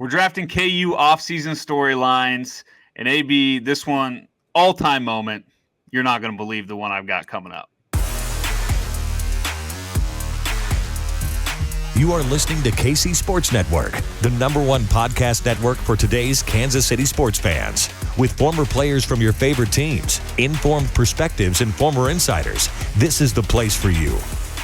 We're drafting KU offseason storylines. And AB, this one, all-time moment. You're not going to believe the one I've got coming up. You are listening to KC Sports Network, the #1 podcast network for today's Kansas City sports fans. With former players from your favorite teams, informed perspectives, and former insiders, this is the place for you.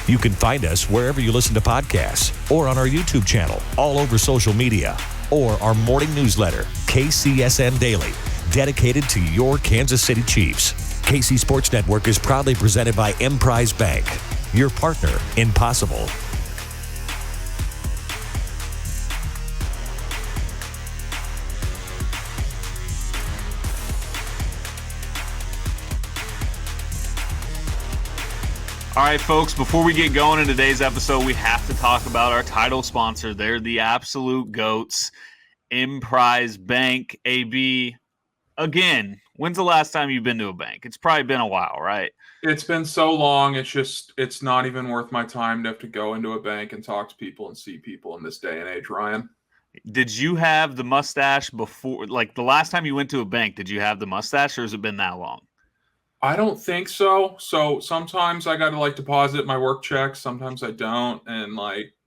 You can find us wherever you listen to podcasts or on our YouTube channel, all over social media, or our morning newsletter, KCSN Daily, dedicated to your Kansas City Chiefs. KC Sports Network is proudly presented by Emprise Bank, your partner in possible. All right, folks, before we get going in today's episode, we have to talk about our title sponsor. They're the absolute GOATs, Emprise Bank. AB, again, when's the last time you've been to a bank? It's probably been a while, right? It's been so long. It's not even worth my time to have to go into a bank and talk to people and see people in this day and age, Ryan. Did you have the mustache before? Like, the last time you went to a bank, did you have the mustache, or has it been that long? I don't think so. So sometimes I got to deposit my work checks. Sometimes I don't.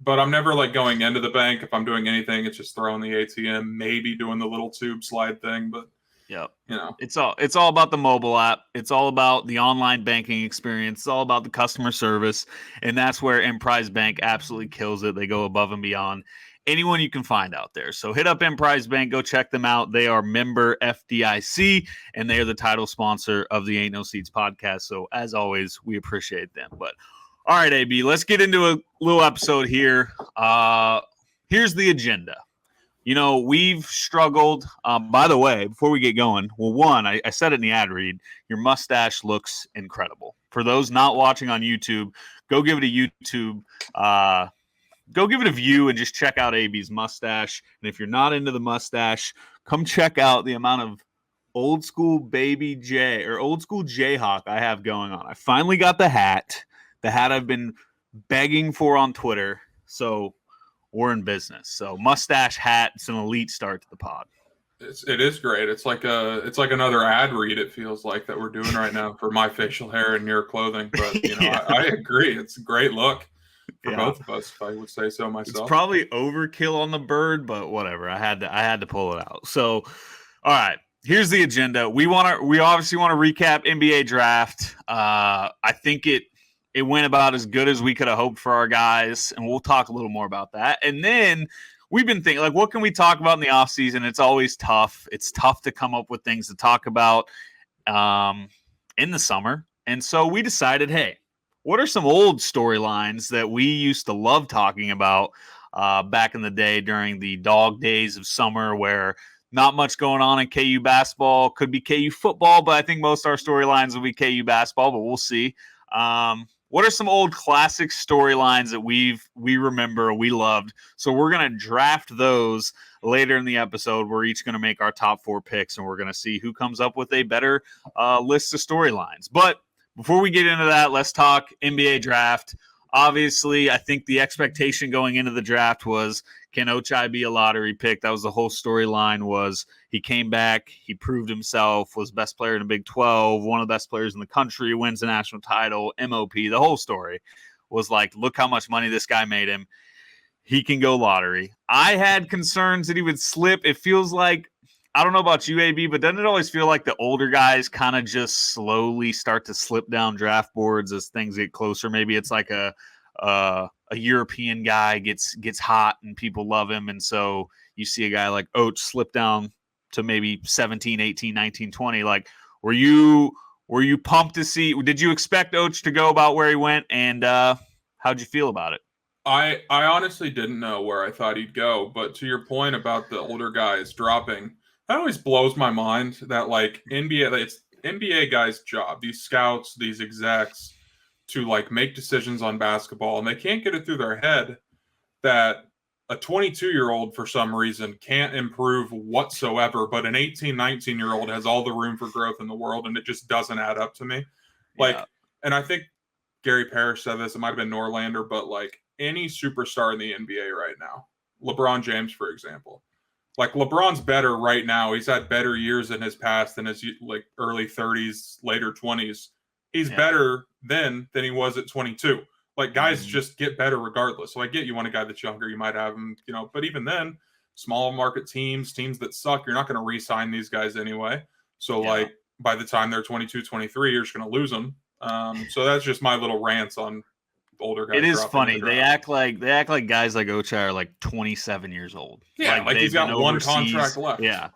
But I'm never going into the bank. If I'm doing anything, it's just throwing the ATM, maybe doing the little tube slide thing. But yep. It's all about the mobile app. It's all about the online banking experience. It's all about the customer service. And that's where Emprise Bank absolutely kills it. They go above and beyond anyone you can find out there. So hit up Emprise Bank, go check them out. They are member FDIC, and they are the title sponsor of the Ain't No Seats podcast. So as always, we appreciate them. But all right, AB, let's get into a little episode here. Here's the agenda. We've struggled. By the way, before we get going, well, one, I said it in the ad read, your mustache looks incredible. For those not watching on YouTube, go give it a YouTube go give it a view and just check out AB's mustache. And if you're not into the mustache, come check out the amount of old school baby J or old school Jayhawk I have going on. I finally got the hat I've been begging for on Twitter. So we're in business. So mustache hat, it's an elite start to the pod. It is great. It's like another ad read. It feels like that we're doing right now for my facial hair and your clothing. But yeah. I agree. It's a great look. For both of us, if I would say so myself. It's probably overkill on the bird, but whatever. I had to pull it out. So, all right, here's the agenda. We obviously want to recap NBA draft. I think it went about as good as we could have hoped for our guys, and we'll talk a little more about that. And then we've been thinking, what can we talk about in the offseason? It's always tough. It's tough to come up with things to talk about in the summer. And so we decided, hey, what are some old storylines that we used to love talking about back in the day during the dog days of summer where not much going on in KU basketball? Could be KU football, but I think most of our storylines will be KU basketball, but we'll see. What are some old classic storylines that we remember, we loved? So we're going to draft those later in the episode. We're each going to make our top 4 picks, and we're going to see who comes up with a better list of storylines. But before we get into that, let's talk NBA draft. Obviously, I think the expectation going into the draft was, can Ochai be a lottery pick? That was the whole storyline. Was he came back, he proved himself, was best player in the Big 12, one of the best players in the country, wins the national title, MOP. The whole story was look how much money this guy made him. He can go lottery. I had concerns that he would slip. It feels like, I don't know about you, AB, but doesn't it always feel like the older guys kind of just slowly start to slip down draft boards as things get closer? Maybe it's like a European guy gets hot and people love him, and so you see a guy like Och slip down to maybe 17, 18, 19, 20. Were you pumped to see? Did you expect Och to go about where he went, and how'd you feel about it? I honestly didn't know where I thought he'd go, but to your point about the older guys dropping, that always blows my mind that it's NBA guys' job, these scouts, these execs, to make decisions on basketball, and they can't get it through their head that a 22-year-old for some reason can't improve whatsoever, but an 18, 19-year-old has all the room for growth in the world, and it just doesn't add up to me. And I think Gary Parrish said this, it might have been Norlander, but any superstar in the NBA right now, LeBron James, for example, Like LeBron's better right now. He's had better years in his past than his like early 30s, later 20s. He's better then than he was at 22. Like guys just get better regardless. So I get you want a guy that's younger, you might have him, but even then, small market teams that suck, you're not going to re-sign these guys anyway. So like by the time they're 22, 23, you're just going to lose them. So that's just my little rants on older guys. It is funny. They act like guys like Ochai are like 27 years old. Yeah, like he's got one contract left. Yeah.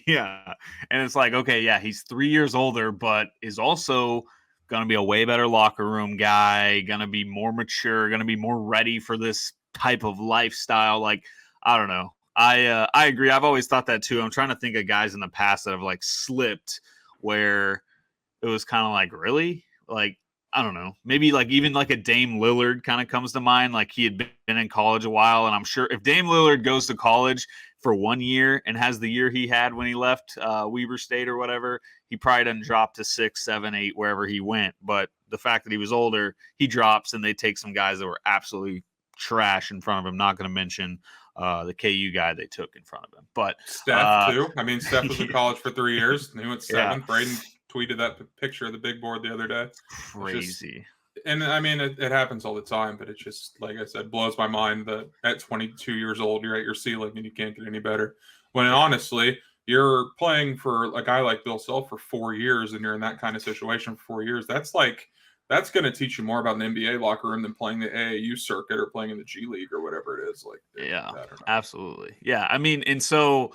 Yeah. And it's like, okay, yeah, he's 3 years older, but is also going to be a way better locker room guy, going to be more mature, going to be more ready for this type of lifestyle. Like, I don't know. I agree. I've always thought that too. I'm trying to think of guys in the past that have like slipped where it was kind of like, really? Like, I don't know. Maybe like even like a Dame Lillard kind of comes to mind. Like he had been in college a while. And I'm sure if Dame Lillard goes to college for 1 year and has the year he had when he left Weber State or whatever, he probably doesn't drop to 6, 7, 8, wherever he went. But the fact that he was older, he drops and they take some guys that were absolutely trash in front of him. Not going to mention the KU guy they took in front of him. But Steph too. I mean, Steph was in college for 3 years and he went 7th. Braden tweeted that picture of the big board the other day. Crazy. And I mean, it happens all the time, but it just, like I said, blows my mind that at 22 years old, you're at your ceiling and you can't get any better. When honestly, you're playing for a guy like Bill Self for 4 years and you're in that kind of situation for 4 years. That's going to teach you more about an NBA locker room than playing the AAU circuit or playing in the G League or whatever it is. Like, yeah, absolutely. Yeah. I mean, and so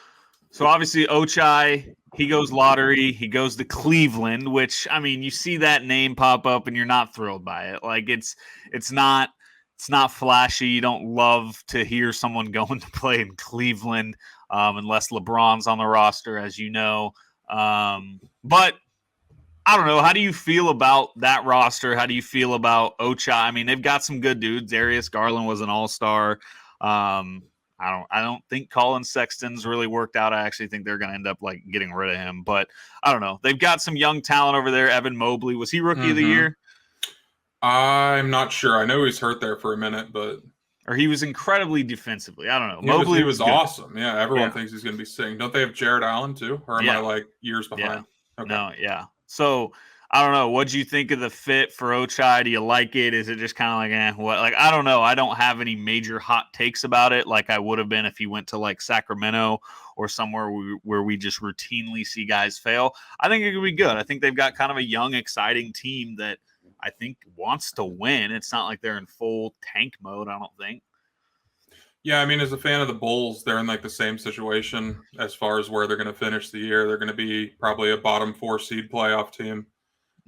obviously Ochai, he goes lottery. He goes to Cleveland, which, I mean, you see that name pop up and you're not thrilled by it. Like it's not flashy. You don't love to hear someone going to play in Cleveland unless LeBron's on the roster, as you know. But I don't know. How do you feel about that roster? How do you feel about Ochai? I mean, they've got some good dudes. Darius Garland was an all-star. I don't think Colin Sexton's really worked out. I actually think they're going to end up like getting rid of him. But I don't know. They've got some young talent over there. Evan Mobley, was he rookie of the year? I'm not sure. I know he was hurt there for a minute, or he was incredibly defensively. I don't know. Mobley was awesome. Yeah, everyone thinks he's going to be sitting. Don't they have Jared Allen too? Or am I like years behind? Yeah. Okay. No, yeah. So I don't know. What do you think of the fit for Ochai? Do you like it? Is it just kind of like, what? Like, I don't know. I don't have any major hot takes about it like I would have been if he went to like Sacramento or somewhere where we just routinely see guys fail. I think it could be good. I think they've got kind of a young, exciting team that I think wants to win. It's not like they're in full tank mode, I don't think. Yeah, I mean, as a fan of the Bulls, they're in like the same situation as far as where they're going to finish the year. They're going to be probably a bottom 4 seed playoff team.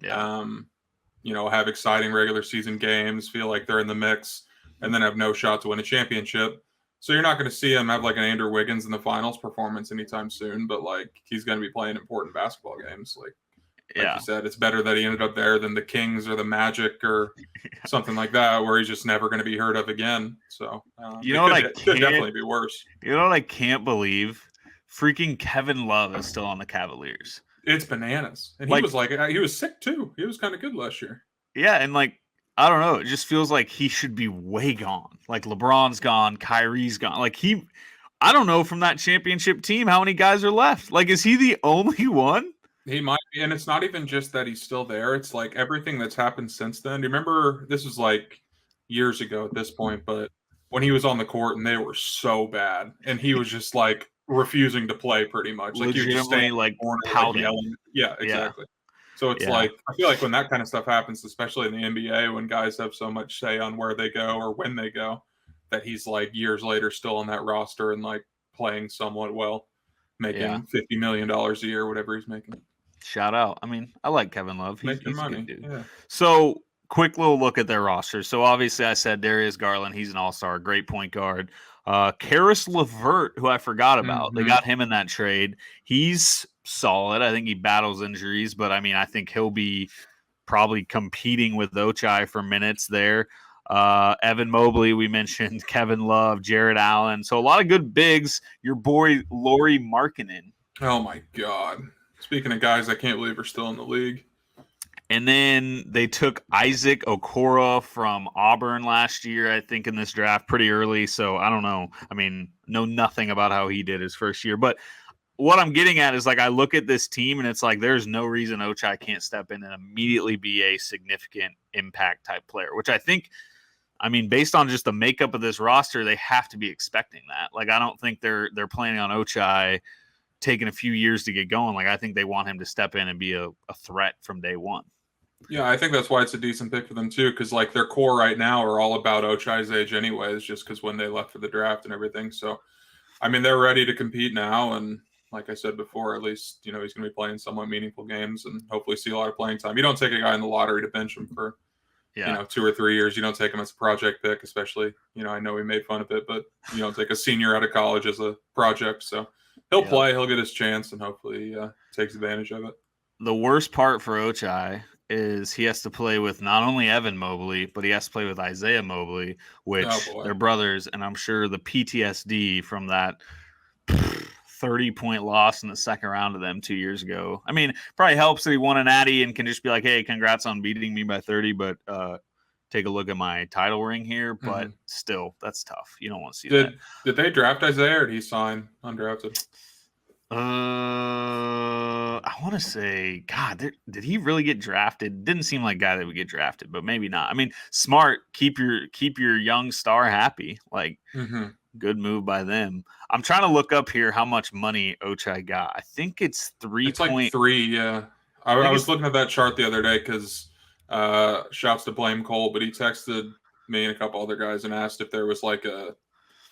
Yeah. Have exciting regular season games, feel like they're in the mix, and then have no shot to win a championship. So you're not going to see him have like an Andrew Wiggins in the finals performance anytime soon, but like he's going to be playing important basketball games. Like you said, it's better that he ended up there than the Kings or the Magic or something like that, where he's just never going to be heard of again. So it could definitely be worse. You know what I can't believe? Freaking Kevin Love is still on the Cavaliers. It's bananas. And he was sick too. He was kind of good last year. Yeah, and like, I don't know. It just feels like he should be way gone. Like LeBron's gone, Kyrie's gone. Like I don't know from that championship team how many guys are left. Like, is he the only one? He might be. And it's not even just that he's still there. It's like everything that's happened since then. Do you remember, this was like years ago at this point, but when he was on the court and they were so bad and he was just like refusing to play pretty much. Like you're just staying like pouting. Yeah, exactly. So it's like, I feel like when that kind of stuff happens, especially in the NBA, when guys have so much say on where they go or when they go, that he's like years later still on that roster and like playing somewhat well, making $50 million a year, whatever he's making. Shout out. I mean, I like Kevin Love. He's money. A good dude. Yeah. So quick little look at their roster. So obviously I said Darius Garland, he's an all-star, great point guard. Karis LeVert, who I forgot about. They got him in that trade. He's solid. I think he battles injuries, but I mean, I think he'll be probably competing with Ochai for minutes there. Evan Mobley, we mentioned, Kevin Love, Jared Allen. So a lot of good bigs. Your boy, Lauri Markkanen. Oh, my God. Speaking of guys I can't believe are still in the league. And then they took Isaac Okoro from Auburn last year, I think, in this draft pretty early. So I don't know. I mean, know nothing about how he did his first year. But what I'm getting at is, like, I look at this team and it's like there's no reason Ochai can't step in and immediately be a significant impact type player, which I think, I mean, based on just the makeup of this roster, they have to be expecting that. Like, I don't think they're planning on Ochai taking a few years to get going. Like, I think they want him to step in and be a threat from day one. Yeah, I think that's why it's a decent pick for them too, because like their core right now are all about Ochai's age anyways, just because when they left for the draft and everything. So, I mean, they're ready to compete now, and like I said before, at least he's going to be playing somewhat meaningful games and hopefully see a lot of playing time. You don't take a guy in the lottery to bench him for 2 or 3 years. You don't take him as a project pick, especially. I know we made fun of it, but you don't take a senior out of college as a project. So he'll play, he'll get his chance, and hopefully takes advantage of it. The worst part for Ochai is he has to play with not only Evan Mobley, but he has to play with Isaiah Mobley, which they're brothers, and I'm sure the PTSD from that 30-point loss in the second round to them 2 years ago. I mean, probably helps that he won an Natty and can just be like, hey, congrats on beating me by 30, but take a look at my title ring here. But still, that's tough. You don't want to see that. Did they draft Isaiah, or did he sign undrafted? I want to say, God, did he really get drafted? Didn't seem like a guy that would get drafted, but maybe not. I mean, smart. Keep your young star happy. Like, good move by them. I'm trying to look up here how much money Ochai got. I think it's 3. It's like 3. Yeah, I was looking at that chart the other day because shouts to Blame Cole, but he texted me and a couple other guys and asked if there was like a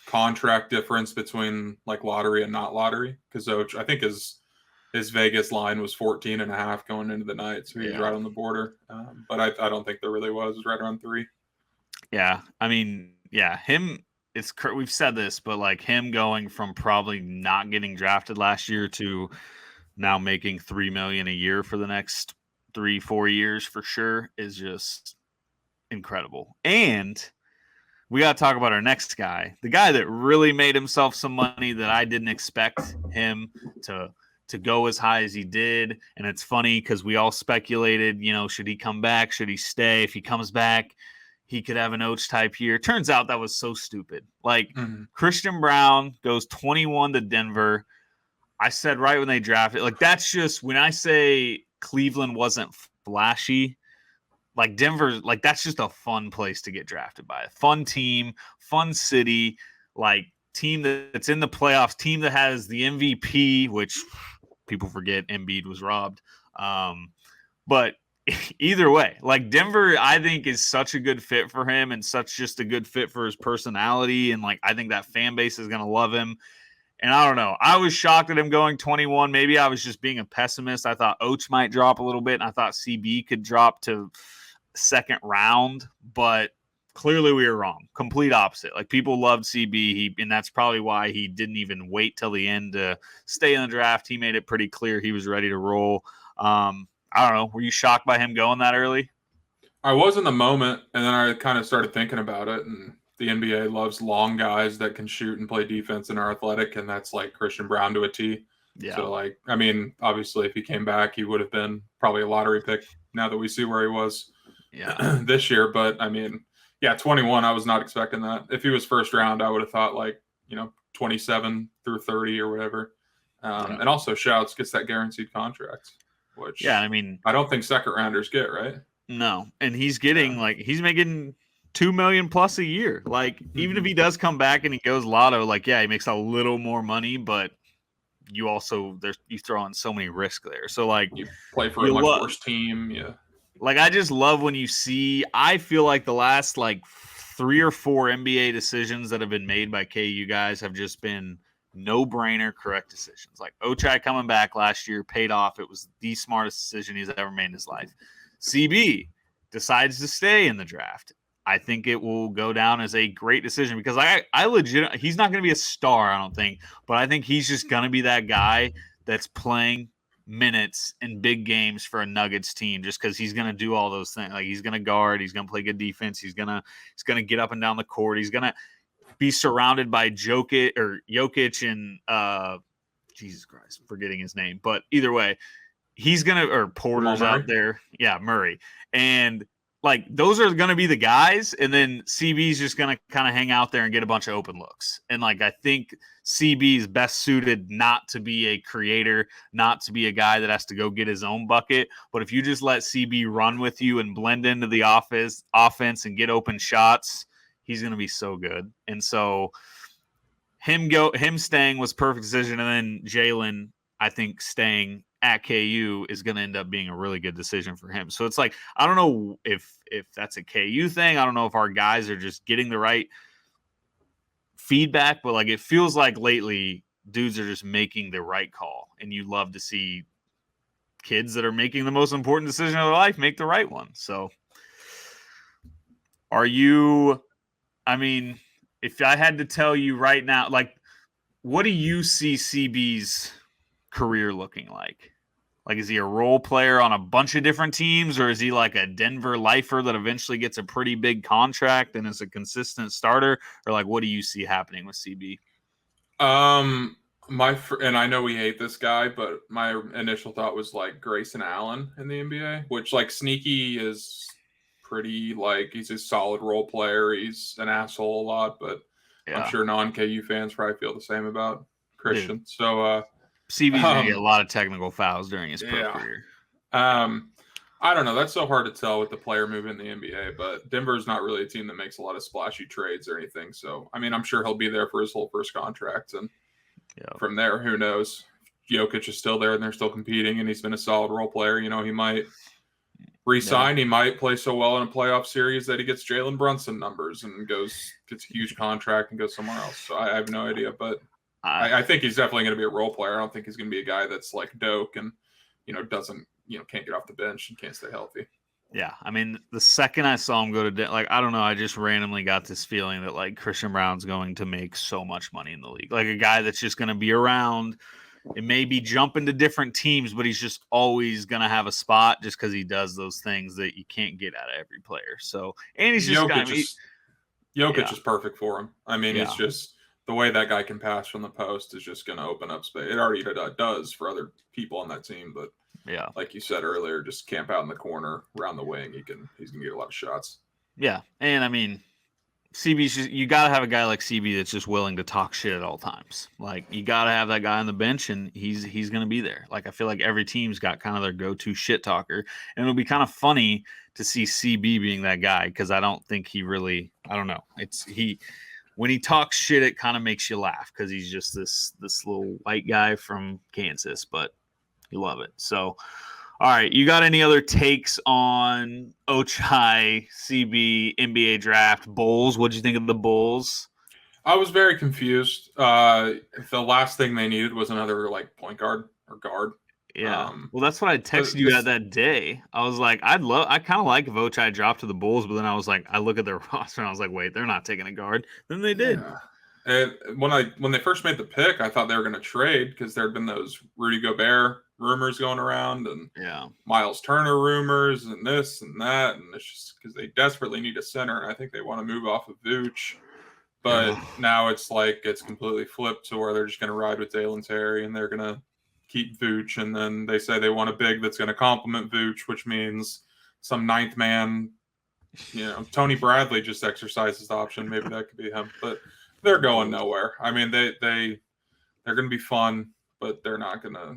contract difference between like lottery and not lottery, because I think his Vegas line was 14.5 going into the night, so he was right on the border. But I don't think there really was. It was right around 3. Yeah, I mean, yeah, him. We've said this, but like him going from probably not getting drafted last year to now making $3 million a year for the next 3-4 years for sure is just incredible. And we got to talk about our next guy, the guy that really made himself some money that I didn't expect him to go as high as he did. And it's funny because we all speculated, should he come back? Should he stay? If he comes back, he could have an Oach type year. Turns out that was so stupid. Like, Christian Braun goes 21 to Denver. I said right when they drafted, like, that's just, when I say Cleveland wasn't flashy, like Denver, like, that's just a fun place to get drafted by. A fun team, fun city, like team that's in the playoffs, team that has the MVP, which people forget Embiid was robbed. But either way, like, Denver, I think, is such a good fit for him and such just a good fit for his personality. And like, I think that fan base is going to love him. And I don't know. I was shocked at him going 21. Maybe I was just being a pessimist. I thought Oach might drop a little bit, and I thought CB could drop to second round, but clearly we were wrong. Complete opposite. Like, people loved CB, and that's probably why he didn't even wait till the end to stay in the draft. He made it pretty clear he was ready to roll. I don't know. Were you shocked by him going that early? I was in the moment, and then I kind of started thinking about it, and the NBA loves long guys that can shoot and play defense and are athletic, and that's like Christian Braun to a T. Yeah. So, like, I mean, obviously, if he came back, he would have been probably a lottery pick now that we see where he was this year. But, I mean, 21, I was not expecting that. If he was first round, I would have thought, like, 27 through 30 or whatever. And also, Shouts gets that guaranteed contract, which I mean, I don't think second rounders get, right? No. And he's getting, like, he's making $2 million plus a year. Like, even if he does come back and he goes lotto, like, he makes a little more money, but you also, you throw in so many risks there. So, like, you play for a much worse team. Yeah. Like, I just love when you see, I feel like the last, like, 3 or 4 NBA decisions that have been made by KU guys have just been no-brainer correct decisions. Like, Ochai coming back last year paid off. It was the smartest decision he's ever made in his life. CB decides to stay in the draft. I think it will go down as a great decision because I legit, he's not going to be a star, I don't think, but I think he's just going to be that guy that's playing minutes in big games for a Nuggets team just because he's going to do all those things. Like, he's going to guard, he's going to play good defense, he's going to get up and down the court, he's going to be surrounded by Jokic and Jesus Christ, forgetting his name, but either way, he's gonna, or Porter's Murray. out there, yeah, Murray, and like those are gonna be the guys, and then CB's just gonna kind of hang out there and get a bunch of open looks. And like I think CB is best suited not to be a creator, not to be a guy that has to go get his own bucket. But if you just let CB run with you and blend into the offense and get open shots, he's gonna be so good. And so him staying was perfect decision, and then Jalen, I think, staying at KU is going to end up being a really good decision for him. So it's like, I don't know if that's a KU thing. I don't know if our guys are just getting the right feedback, but like it feels like lately dudes are just making the right call, and you love to see kids that are making the most important decision of their life make the right one. So I mean, if I had to tell you right now, like, what do you see CB's career looking like? Like, is he a role player on a bunch of different teams, or is he like a Denver lifer that eventually gets a pretty big contract and is a consistent starter? Or like, what do you see happening with CB? And I know we hate this guy, but my initial thought was like Grayson Allen in the NBA, which like sneaky is pretty, like he's a solid role player. He's an asshole a lot, but yeah. I'm sure non-KU fans probably feel the same about Christian. Dude. So CB's gonna get a lot of technical fouls during his pro career. I don't know. That's so hard to tell with the player move in the NBA, but Denver's not really a team that makes a lot of splashy trades or anything. So, I mean, I'm sure he'll be there for his whole first contract. And from there, who knows? Jokic is still there and they're still competing, and he's been a solid role player. You know, he might resign. He might play so well in a playoff series that he gets Jalen Brunson numbers and gets a huge contract and goes somewhere else. So I have no idea, but I think he's definitely going to be a role player. I don't think he's going to be a guy that's like Doak and, can't get off the bench and can't stay healthy. Yeah. I mean, the second I saw him go to, I don't know, I just randomly got this feeling that like Christian Braun's going to make so much money in the league. Like a guy that's just going to be around. It may be jumping to different teams, but he's just always going to have a spot just because he does those things that you can't get out of every player. So, and he's just Jokic is perfect for him. I mean, it's just the way that guy can pass from the post is just going to open up space. It already does for other people on that team, but like you said earlier, just camp out in the corner around the wing. He's going to get a lot of shots. Yeah, and I mean, you got to have a guy like CB that's just willing to talk shit at all times. Like you got to have that guy on the bench, and he's going to be there. Like I feel like every team's got kind of their go-to shit talker, and it'll be kind of funny to see CB being that guy because I don't think he really. I don't know. When he talks shit, it kind of makes you laugh because he's just this little white guy from Kansas, but you love it. So, all right, you got any other takes on Ochai, CB, NBA draft, Bulls? What'd you think of the Bulls? I was very confused. The last thing they needed was another like point guard or guard. Yeah. Well, that's what I texted you at that day. I was like, I kind of like if Ochai dropped to the Bulls, but then I was like, I look at their roster and I was like, wait, they're not taking a guard. Then they did. Yeah. And when they first made the pick, I thought they were going to trade because there had been those Rudy Gobert rumors going around and Miles Turner rumors and this and that, and it's just because they desperately need a center, and I think they want to move off of Vooch. But now it's like it's completely flipped to where they're just going to ride with Dalen Terry and they're going to keep Vooch, and then they say they want a big that's going to complement Vooch, which means some ninth man. Tony Bradley just exercised the option. Maybe that could be him, but they're going nowhere. I mean, they're going to be fun, but they're not going to.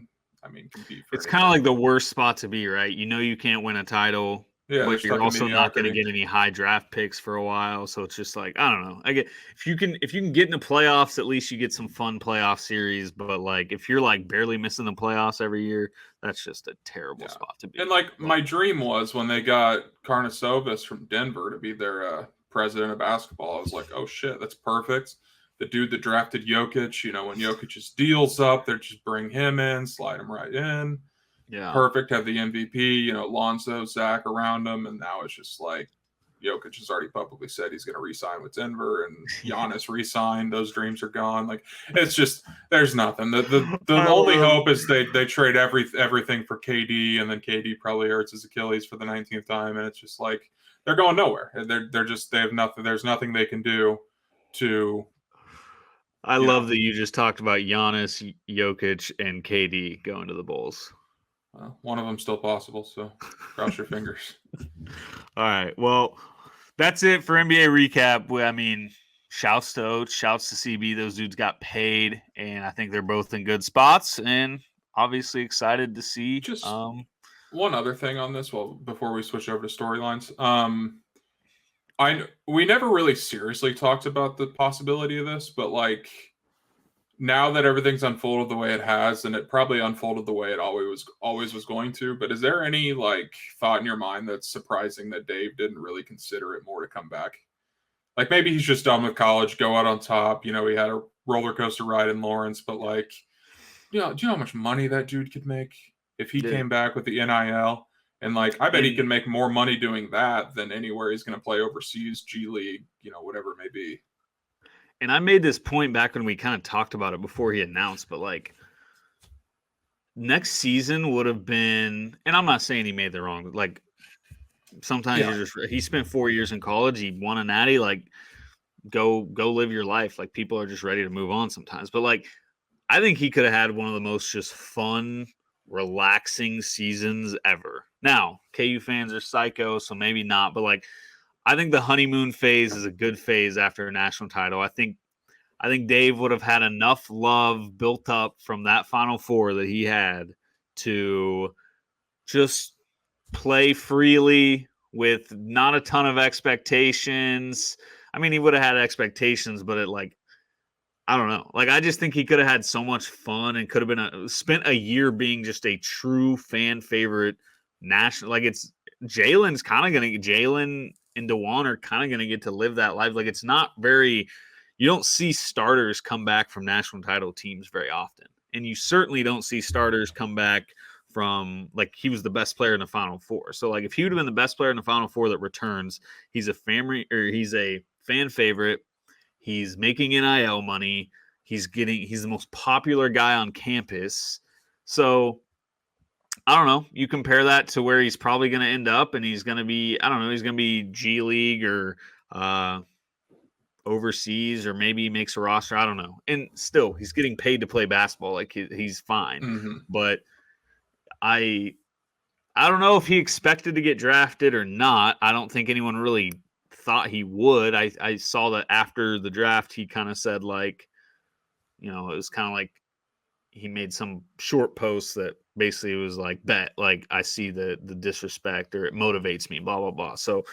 Compete for it's kind of like the worst spot to be, right? You can't win a title, but you're also not going to get any high draft picks for a while. So it's just like, I don't know. If you can get in the playoffs, at least you get some fun playoff series. But like if you're like barely missing the playoffs every year, that's just a terrible spot to be. And like my dream was when they got Karnisovas from Denver to be their president of basketball. I was like, oh shit, that's perfect. The dude that drafted Jokic, when Jokic's deal's up, they just bring him in, slide him right in. Yeah. Perfect. Have the MVP, Lonzo, Zach around him. And now it's just like Jokic has already publicly said he's going to re-sign with Denver, and Giannis re-signed. Those dreams are gone. Like, it's just, there's nothing. The only hope is they trade everything for KD, and then KD probably hurts his Achilles for the 19th time. And it's just like, they're going nowhere. They have nothing. There's nothing they can do to. I love that you just talked about Giannis, Jokic, and KD going to the Bulls. One of them's still possible, so cross your fingers. All right. Well, that's it for NBA recap. I mean, shouts to Oach, shouts to CB. Those dudes got paid, and I think they're both in good spots, and obviously excited to see. Just one other thing on this, before we switch over to storylines. We never really seriously talked about the possibility of this, but like now that everything's unfolded the way it has, and it probably unfolded the way it always was going to, but is there any like thought in your mind that's surprising that Dave didn't really consider it more to come back? Like maybe he's just done with college, go out on top. You know, he had a roller coaster ride in Lawrence, but like, do you know how much money that dude could make if he came back with the NIL? And like, I bet he can make more money doing that than anywhere he's going to play overseas, G League, you know, whatever it may be. And I made this point back when we kind of talked about it before he announced, but like next season would have been, and I'm not saying he made the wrong, like sometimes he spent 4 years in college, he won a natty, like go live your life. Like people are just ready to move on sometimes. But like, I think he could have had one of the most just fun, relaxing seasons ever. Now, KU fans are psycho, so maybe not, but like, I think the honeymoon phase is a good phase after a national title. I think Dave would have had enough love built up from that Final Four that he had to just play freely with not a ton of expectations. I mean, he would have had expectations, but it like, I don't know. Like, I just think he could have had so much fun and could have been spent a year being just a true fan favorite national. Like, it's Jalen's kind of going to Jalen and DeJuan are kind of going to get to live that life. Like, it's not very, you don't see starters come back from national title teams very often. And you certainly don't see starters come back from, like, he was the best player in the Final Four. So, like, if he would have been the best player in the Final Four that returns, he's a fan favorite. He's making NIL money. He's the most popular guy on campus. So, I don't know. You compare that to where he's probably going to end up, and he's going to be, I don't know, he's going to be G League or overseas, or maybe he makes a roster. I don't know. And still, he's getting paid to play basketball. Like, he's fine. Mm-hmm. But I don't know if he expected to get drafted or not. I don't think anyone really thought he would. I saw that after the draft, he kind of said, like, you know, it was kind of like he made some short post that basically was like, bet, like, I see the disrespect, or it motivates me, blah, blah, blah. So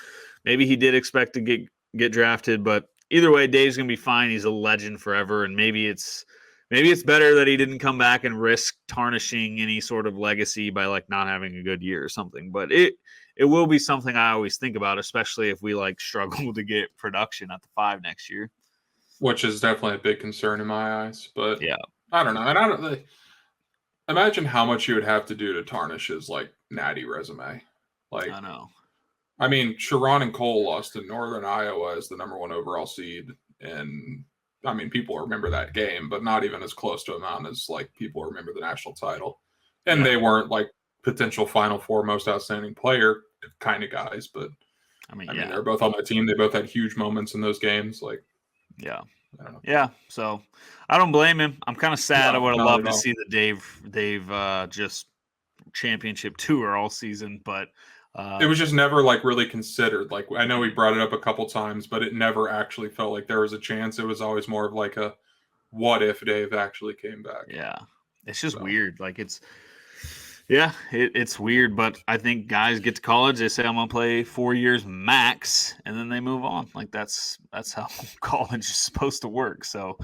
maybe he did expect to get drafted, but either way, Dave's going to be fine. He's a legend forever. And maybe it's better that he didn't come back and risk tarnishing any sort of legacy by like not having a good year or something. But it will be something I always think about, especially if we like struggle to get production at the 5 next year. Which is definitely a big concern in my eyes. But yeah, I don't know. And I don't imagine how much you would have to do to tarnish his like natty resume. Like, I know. I mean, Sharon and Cole lost to Northern Iowa as the number 1 overall seed. And I mean, people remember that game, but not even as close to amount as like people remember the national title. And they weren't like potential Final Four most outstanding player kind of guys, but I mean, they're both on that team. They both had huge moments in those games. Like, yeah. I don't know. Yeah, so I don't blame him. I'm kind of sad. No, I would have not loved at to all. see the Dave just championship tour all season, but It was just never like really considered. Like, I know we brought it up a couple times, but it never actually felt like there was a chance. It was always more of like a what if Dave actually came back. Yeah, it's just weird. Like, it's weird, but I think guys get to college, they say I'm gonna play 4 years max, and then they move on. Like, that's how college is supposed to work. So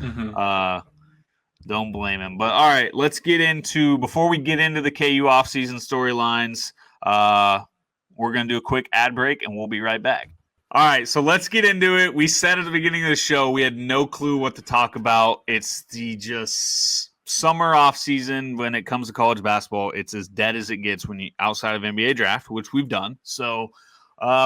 don't blame him. But all right, before we get into the KU offseason storylines, we're gonna do a quick ad break, and we'll be right back. All right, so let's get into it. We said at the beginning of the show we had no clue what to talk about. It's the just summer off season when it comes to college basketball. It's as dead as it gets when you outside of NBA draft, which we've done. So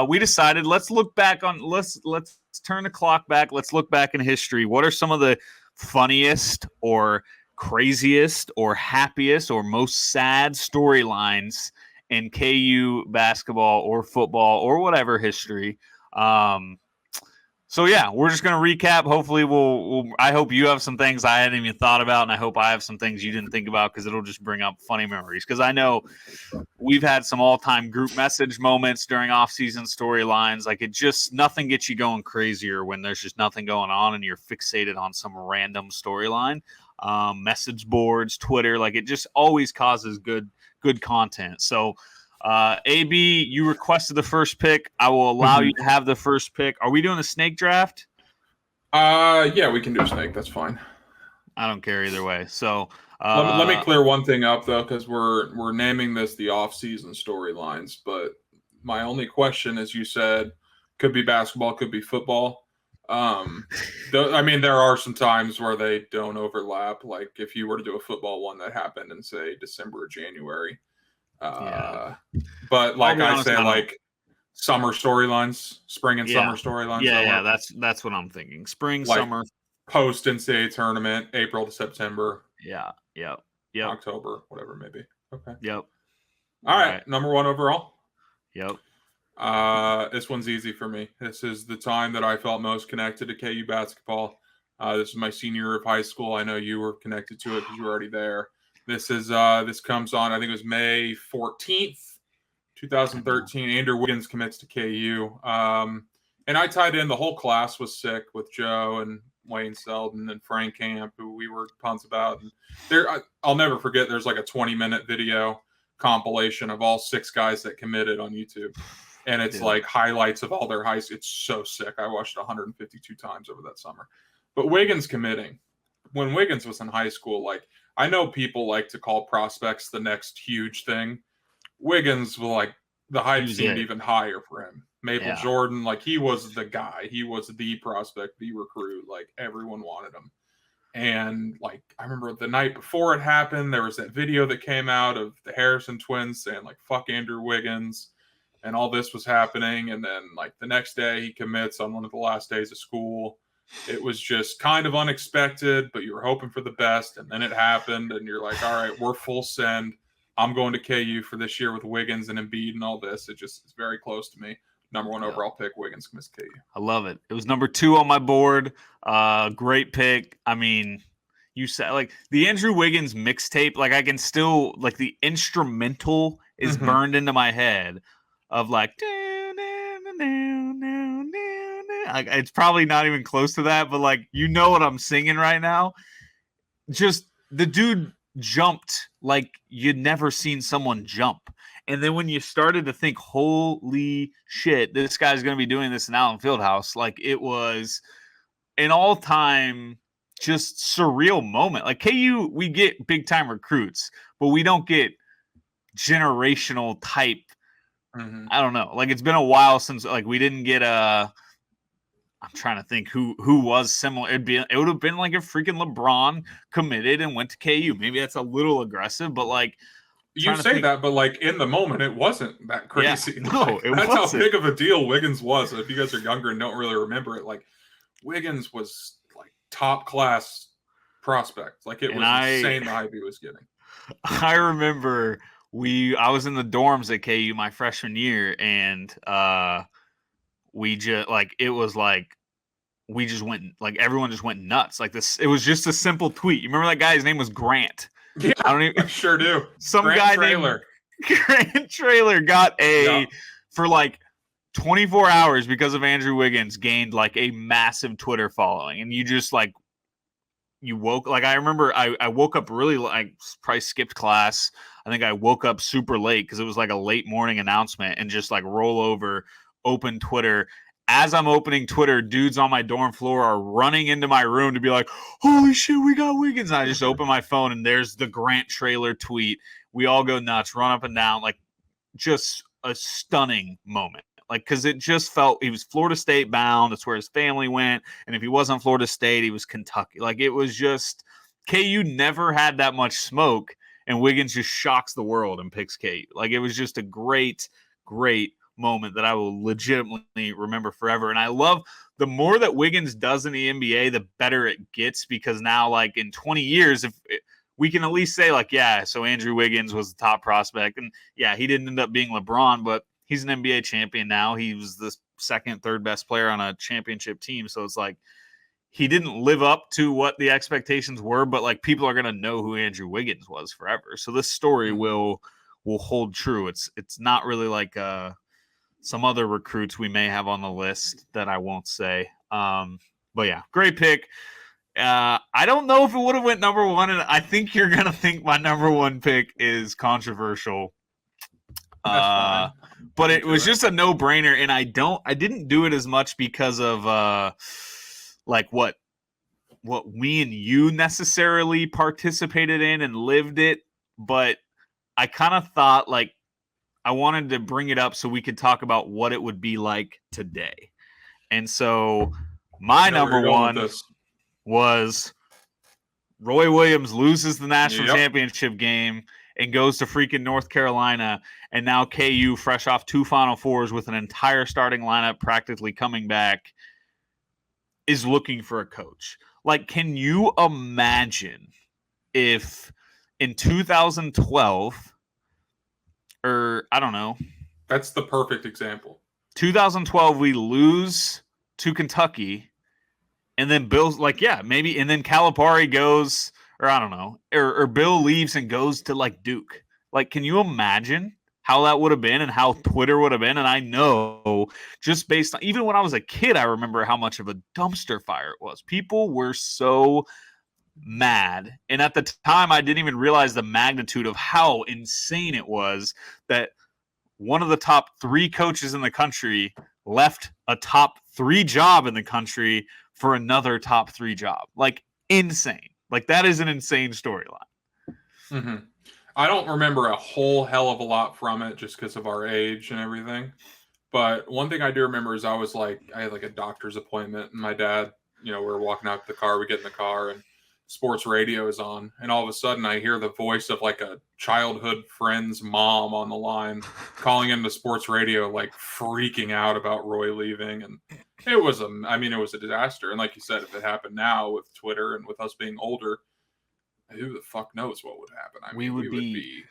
we decided let's turn the clock back. Let's look back in history. What are some of the funniest or craziest or happiest or most sad storylines in KU basketball or football or whatever history? So yeah, we're just gonna recap. Hopefully, we'll. I hope you have some things I hadn't even thought about, and I hope I have some things you didn't think about because it'll just bring up funny memories. Because I know we've had some all-time group message moments during off-season storylines. Like nothing gets you going crazier when there's just nothing going on and you're fixated on some random storyline. Message boards, Twitter, like it just always causes good content. So. AB, you requested the first pick. I will allow you to have the first pick. Are we doing the snake draft? Yeah, we can do a snake. That's fine. I don't care either way. So let me clear one thing up though, because we're naming this the off-season storylines. But my only question, as you said, could be basketball, could be football. I mean, there are some times where they don't overlap. Like if you were to do a football one that happened in say December or January. But like I say, like summer storylines, spring and summer storylines. Yeah, that's what I'm thinking. Spring, like summer, post NCAA tournament, April to September. Yep. October, whatever it may be. Okay. Yep. All right. Number 1 overall. Yep. This one's easy for me. This is the time that I felt most connected to KU basketball. This is my senior year of high school. I know you were connected to it because you were already there. This comes on, I think it was May 14th, 2013. Andrew Wiggins commits to KU. And I tied in, the whole class was sick with Joe and Wayne Selden and Frank Camp, who we were punts about. And I'll never forget, there's like a 20-minute video compilation of all 6 guys that committed on YouTube. And it's like highlights of all their highs. It's so sick. I watched it 152 times over that summer. But Wiggins committing. When Wiggins was in high school, like, I know people like to call prospects the next huge thing. Wiggins was like the hype seemed even higher for him. Maple Jordan, like he was the guy. He was the prospect, the recruit. Like everyone wanted him. And like I remember the night before it happened, there was that video that came out of the Harrison twins saying like "fuck Andrew Wiggins," and all this was happening. And then like the next day he commits on one of the last days of school. It was just kind of unexpected, but you were hoping for the best, and then it happened, and you're like, all right, we're full send. I'm going to KU for this year with Wiggins and Embiid and all this. It's very close to me. Number 1 overall pick, Wiggins commits to KU. I love it. It was number 2 on my board. Great pick. I mean, you said like the Andrew Wiggins mixtape, like I can still like the instrumental is burned into my head of like it's probably not even close to that, but like you know what I'm singing right now. Just the dude jumped like you'd never seen someone jump. And then when you started to think, holy shit, this guy's going to be doing this in Allen Fieldhouse, like it was an all-time just surreal moment. Like KU, we get big-time recruits, but we don't get generational type. I don't know. Like it's been a while since like we didn't get I'm trying to think who was similar. It would have been like if freaking LeBron committed and went to KU. Maybe that's a little aggressive, but like you say that, but like in the moment, it wasn't that crazy. Yeah, no, that's how big of a deal Wiggins was. So if you guys are younger and don't really remember it, like Wiggins was like top class prospect. Like it was insane the hype he was getting. I remember I was in the dorms at KU my freshman year, and we just like it was like we just went like everyone just went nuts. Like this, it was just a simple tweet. You remember that guy? His name was Grant. Yeah, I sure do. Some Grant guy Traylor. named Grant Traylor got for like 24 hours because of Andrew Wiggins gained like a massive Twitter following, and you just like you woke like I remember I woke up really like probably skipped class. I think I woke up super late because it was like a late morning announcement, and just like roll over. Open Twitter. As I'm opening Twitter, dudes on my dorm floor are running into my room to be like, holy shit, we got Wiggins. And I just open my phone and there's the Grant Traylor tweet. We all go nuts, run up and down. Like just a stunning moment. Like, because it just felt he was Florida State bound. That's where his family went. And if he wasn't Florida State, he was Kentucky. Like it was just KU never had that much smoke, and Wiggins just shocks the world and picks KU. Like it was just a great moment that I will legitimately remember forever. And I love the more that Wiggins does in the NBA, the better it gets, because now like in 20 years, we can at least say like, yeah, so Andrew Wiggins was the top prospect, and yeah, he didn't end up being LeBron, but he's an NBA champion now. He was the second, third best player on a championship team. So it's like he didn't live up to what the expectations were, but like people are gonna know who Andrew Wiggins was forever. So this story will hold true. It's not really like some other recruits we may have on the list that I won't say. But yeah, great pick. I don't know if it would have went number one, and I think you're gonna think my number one pick is controversial. But it was just a no-brainer, and I didn't do it as much because of like what we and you necessarily participated in and lived it, but I kind of thought like I wanted to bring it up so we could talk about what it would be like today. And so my number one was Roy Williams loses the national championship game and goes to freaking North Carolina, and now KU, fresh off 2 Final Fours with an entire starting lineup practically coming back, is looking for a coach. Like, can you imagine if in 2012, or I don't know. That's the perfect example. 2012, we lose to Kentucky, and then Bill's like, yeah, maybe, and then Calipari goes, or I don't know, or Bill leaves and goes to like Duke. Like, can you imagine how that would have been and how Twitter would have been? And I know just based on, even when I was a kid, I remember how much of a dumpster fire it was. People were so mad. And at the time, I didn't even realize the magnitude of how insane it was that one of the top 3 coaches in the country left a top 3 job in the country for another top 3 job. Like, insane. Like, that is an insane storyline. Mm-hmm. I don't remember a whole hell of a lot from it just because of our age and everything. But one thing I do remember is I had like a doctor's appointment, and my dad, we were walking out to the car, we get in the car, and sports radio is on. And all of a sudden I hear the voice of like a childhood friend's mom on the line calling into sports radio, like freaking out about Roy leaving. And it was a disaster. And like you said, if it happened now with Twitter and with us being older, who the fuck knows what would happen? We would be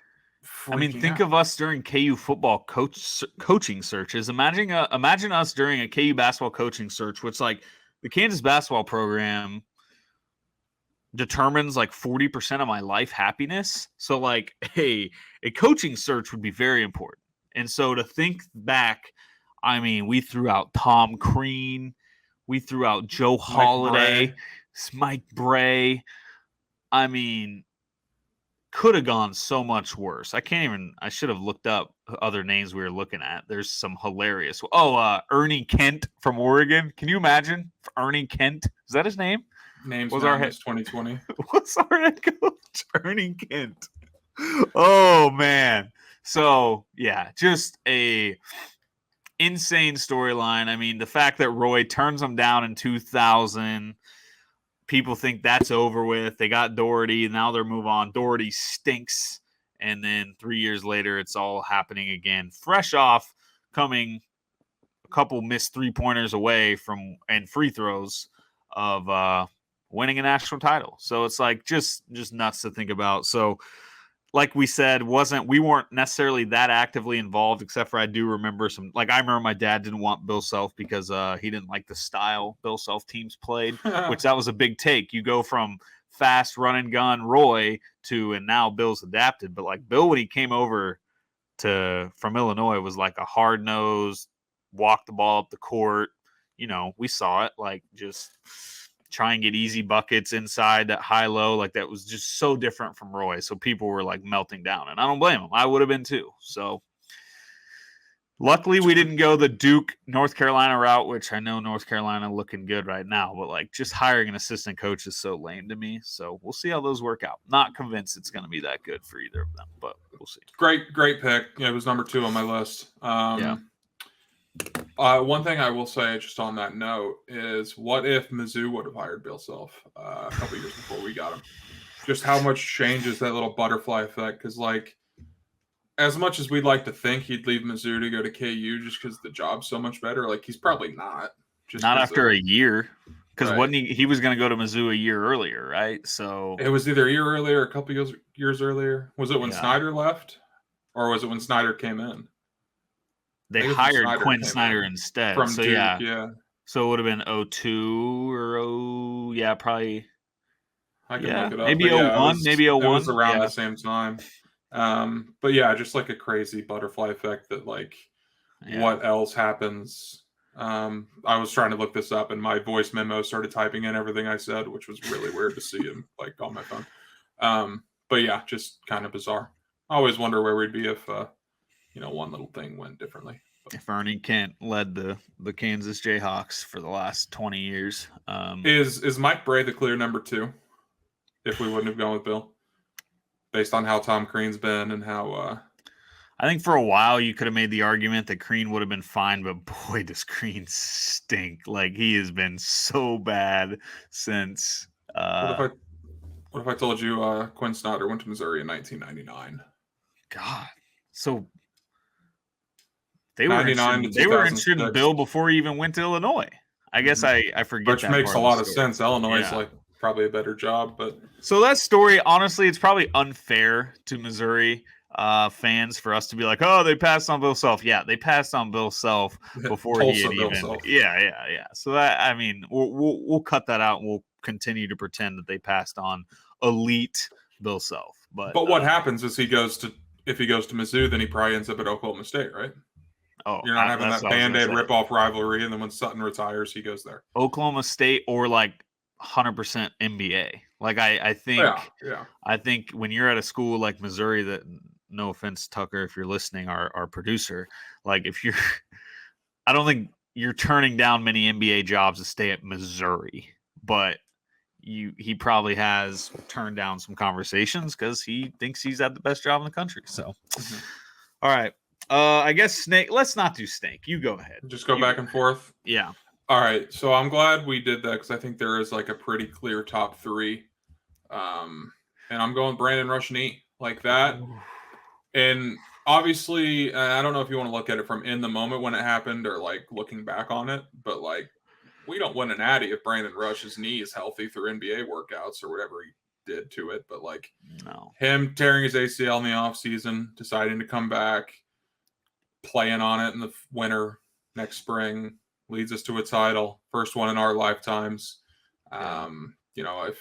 think of us during KU football coaching searches. Imagine us during a KU basketball coaching search, which like the Kansas basketball program determines like 40% of my life happiness. So like a coaching search would be very important. And so to think back, I mean, we threw out Tom Crean, we threw out Joe Holiday, Mike Bray. I mean, could have gone so much worse. I should have looked up other names we were looking at. There's some hilarious. Ernie Kent from Oregon. Can you imagine? Ernie Kent. Is that his name? Names was our head 2020. What's our head coach? Ernie Kent. Oh man. So yeah, just a insane storyline. I mean, the fact that Roy turns them down in 2000, people think that's over with. They got Doherty, now they're move on. Doherty stinks, and then 3 years later, it's all happening again. Fresh off coming a couple missed 3-pointers away from and free throws of winning a national title. So it's like just nuts to think about. So like we said, we weren't necessarily that actively involved, except for I do remember I remember my dad didn't want Bill Self because he didn't like the style Bill Self teams played, which that was a big take. You go from fast run and gun Roy and now Bill's adapted. But like Bill, when he came over from Illinois, was like a hard nosed, walk the ball up the court. We saw it, like just try and get easy buckets inside that high-low. Like that was just so different from Roy. So people were like melting down, and I don't blame them. I would have been too. So luckily we didn't go the Duke, North Carolina route, which I know North Carolina looking good right now, but like just hiring an assistant coach is so lame to me. So we'll see how those work out. Not convinced it's going to be that good for either of them, but we'll see. Great pick. Yeah, it was number 2 on my list. Yeah. One thing I will say just on that note is, what if Mizzou would have hired Bill Self a couple years before we got him? Just how much changes that little butterfly effect? Because like, as much as we'd like to think he'd leave Mizzou to go to KU just because the job's so much better, like he's probably not. Not after a year, because wasn't he was going to go to Mizzou a year earlier, right? So it was either a year earlier or a couple years earlier. Was it when Snyder left, or was it when Snyder came in? They I think hired Snyder Quinn came Snyder in instead. from So Duke, yeah. yeah. So it would have been 02 or yeah, probably. I can Yeah, look it up, maybe but yeah, 01, maybe it was 01. around Yeah. the same time. But yeah, just like a crazy butterfly effect that like what else happens. I was trying to look this up and my voice memo started typing in everything I said, which was really weird to see him like on my phone. But yeah, just kind of bizarre. I always wonder where we'd be if one little thing went differently. If Ernie Kent led the Kansas Jayhawks for the last 20 years. Is Mike Bray the clear number 2 if we wouldn't have gone with Bill? Based on how Tom Crean's been and how I think for a while you could have made the argument that Crean would have been fine, but boy, does Crean stink. Like he has been so bad since what if I told you Quinn Snyder went to Missouri in 1999? God. So they were interested in Bill before he even went to Illinois. I guess I forget which that makes part a lot of story. sense. Illinois is like probably a better job, but so that story, honestly, it's probably unfair to Missouri fans for us to be like, oh, they passed on Bill Self. Yeah, they passed on Bill Self before he had even. Self. Yeah. So that, I mean, we'll cut that out and we'll continue to pretend that they passed on elite Bill Self. But what happens is if he goes to Mizzou, then he probably ends up at Oklahoma State, right? Oh, you're not having that Band-Aid rip-off rivalry, and then when Sutton retires, he goes there. Oklahoma State or like 100% NBA. Like I think, I think when you're at a school like Missouri, that no offense, Tucker, if you're listening, our producer, like if you're, I don't think you're turning down many NBA jobs to stay at Missouri, but he probably has turned down some conversations because he thinks he's at the best job in the country. So, all right. I guess Snake. Let's not do Snake. You go ahead. Just go back and forth. Yeah. All right. So I'm glad we did that because I think there is like a pretty clear top 3. And I'm going Brandon Rush and E like that. And obviously, I don't know if you want to look at it from in the moment when it happened or like looking back on it, but like we don't win an Natty if Brandon Rush's knee is healthy through NBA workouts or whatever he did to it. But like him tearing his ACL in the offseason, deciding to come back, playing on it in the winter next spring leads us to a title, first one in our lifetimes.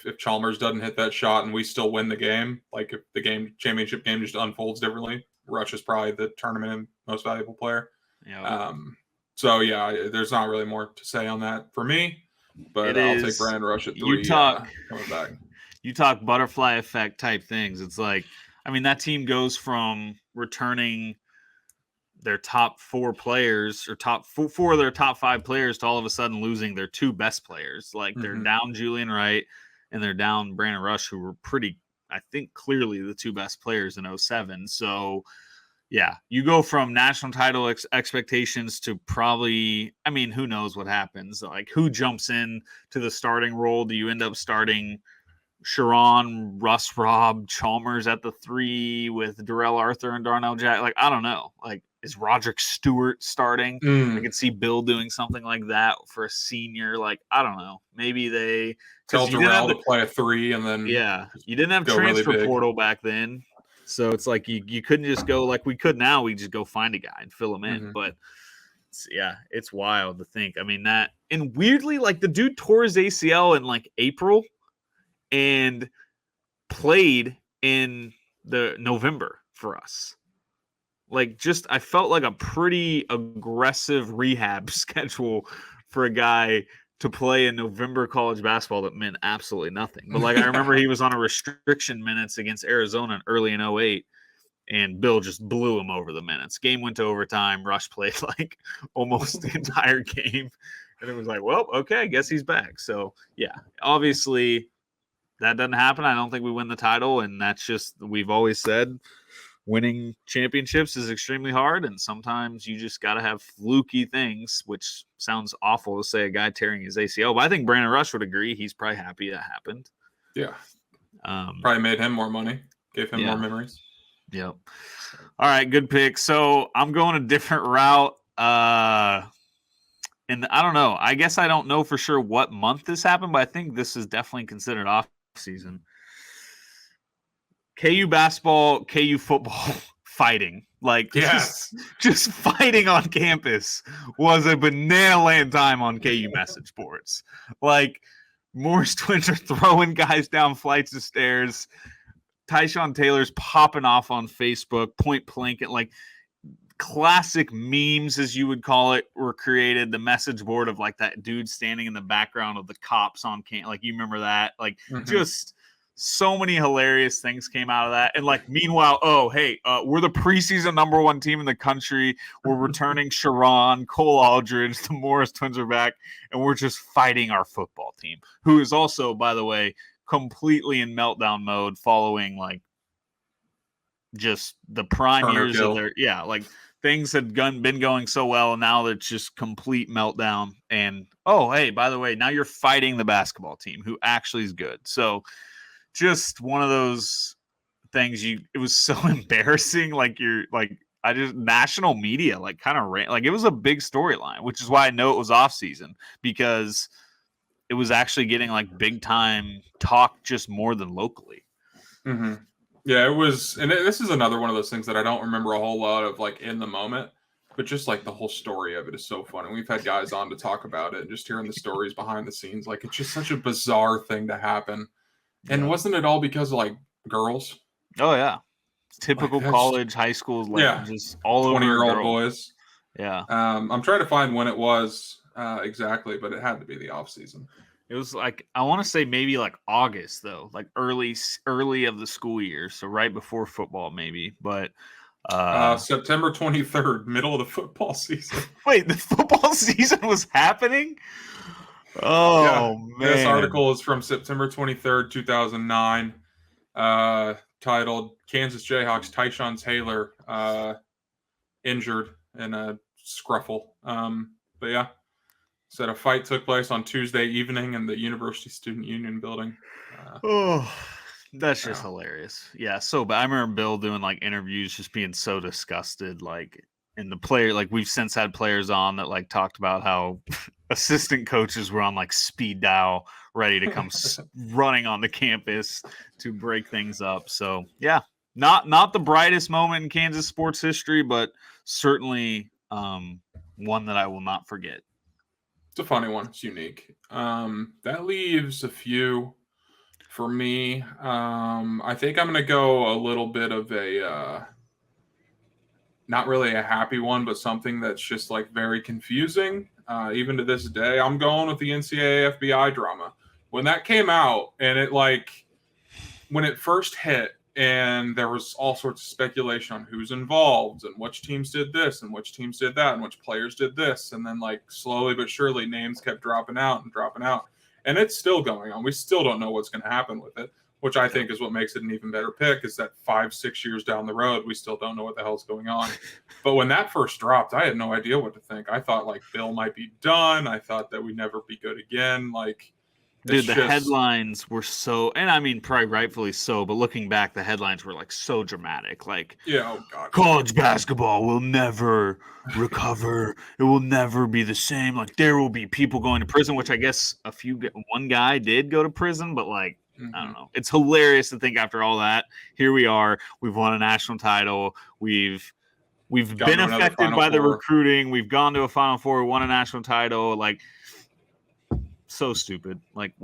If Chalmers doesn't hit that shot and we still win the game, like if the championship game just unfolds differently, Rush is probably the tournament and most valuable player. So yeah, there's not really more to say on that for me, but I'll take Brandon Rush at 3. Coming back. You talk butterfly effect type things. It's like, I mean, that team goes from returning their top 4 players or top 4 of their top 5 players to all of a sudden losing their 2 best players. Like they're down Julian Wright and they're down Brandon Rush, who were pretty, I think, clearly the 2 best players in 07. So yeah, you go from national title expectations to probably, I mean, who knows what happens? Like who jumps in to the starting role? Do you end up starting Sharon, Russ, Rob, Chalmers at the 3 with Darrell Arthur and Darnell Jack? Like, I don't know. Like, is Roderick Stewart starting? I could see Bill doing something like that for a senior. Like, I don't know. Maybe they tell Darrell to play a 3 and then you didn't have transfer portal back then, so it's like you couldn't just go like we could now. We just go find a guy and fill him in. But it's wild to think. I mean that, and weirdly, like the dude tore his ACL in like April and played in the November for us. Like, just I felt like a pretty aggressive rehab schedule for a guy to play in November college basketball that meant absolutely nothing. But like I remember he was on a restriction minutes against Arizona early in 08, and Bill just blew him over the minutes. Game went to overtime. Rush played like almost the entire game. And it was like, well, okay, I guess he's back. So yeah, obviously that doesn't happen. I don't think we win the title. And that's just, we've always said, winning championships is extremely hard, and sometimes you just got to have fluky things, which sounds awful to say a guy tearing his ACL, but I think Brandon Rush would agree. He's probably happy that happened. Yeah. Probably made him more money, gave him more memories. Yep. All right, good pick. So I'm going a different route. And I don't know. I guess I don't know for sure what month this happened, but I think this is definitely considered off season. KU basketball, KU football fighting. Like, Yes. just fighting on campus was a banana land time on KU message boards. Like, Morris twins are throwing guys down flights of stairs. Tyshawn Taylor's popping off on Facebook, point blank. Like, classic memes, as you would call it, were created. The message board of like that dude standing in the background of the cops on camp. Like, you remember that? Like, just so many hilarious things came out of that. And like, meanwhile, we're the preseason number 1 team in the country. We're returning Sharon, Cole Aldridge, the Morris twins are back, and we're just fighting our football team, who is also, by the way, completely in meltdown mode following like just the prime Turner years kill. of their like things had been going so well, and now it's just complete meltdown. And by the way, now you're fighting the basketball team who actually is good. So just one of those things. It was so embarrassing. Like, national media like kind of ran, like, it was a big storyline, which is why I know it was off season, because it was actually getting like big time talk just more than locally. Yeah, it was. And this is another one of those things that I don't remember a whole lot of like in the moment, but just like the whole story of it is so fun. And we've had guys on to talk about it, and just hearing the stories behind the scenes. Like, it's just such a bizarre thing to happen. And wasn't it all because of like girls? Oh yeah, typical college, high school, like just all over 20-year-old boys. Yeah. I'm trying to find when it was exactly, but it had to be the off season. It was like, I want to say maybe like August though, like early of the school year, so right before football maybe. But September 23rd, middle of the football season. Wait, the football season was happening? Oh man! This article is from September 23rd, 2009, titled "Kansas Jayhawks Tyshawn Taylor injured in a scruffle." But yeah, said a fight took place on Tuesday evening in the University Student Union building. That's just hilarious. Yeah, so bad. I remember Bill doing like interviews, just being so disgusted. Like, and the player, like, we've since had players on that like talked about how assistant coaches were on like speed dial, ready to come running on the campus to break things up. So yeah, not the brightest moment in Kansas sports history, but certainly one that I will not forget. It's a funny one. It's unique. That leaves a few for me. I think I'm going to go a little bit of a not really a happy one, but something that's just like very confusing. Even to this day, I'm going with the NCAA FBI drama. When that came out, and it like, when it first hit, and there was all sorts of speculation on who's involved and which teams did this and which teams did that and which players did this. And then like slowly but surely names kept dropping out. And it's still going on. We still don't know what's going to happen with it, which I think is what makes it an even better pick, is that 5-6 years down the road, we still don't know what the hell's going on. But when that first dropped, I had no idea what to think. I thought like Bill might be done. I thought that we'd never be good again. Like, dude, the headlines were so, and I mean, probably rightfully so, but looking back, the headlines were like so dramatic. Like, yeah, oh God, college basketball will never recover. It will never be the same. Like, there will be people going to prison, which I guess one guy did go to prison, but like, I don't know. It's hilarious to think after all that, here we are. We've won a national title. We've been affected by the recruiting. We've gone to a Final Four, won a national title. Like, so stupid. Like,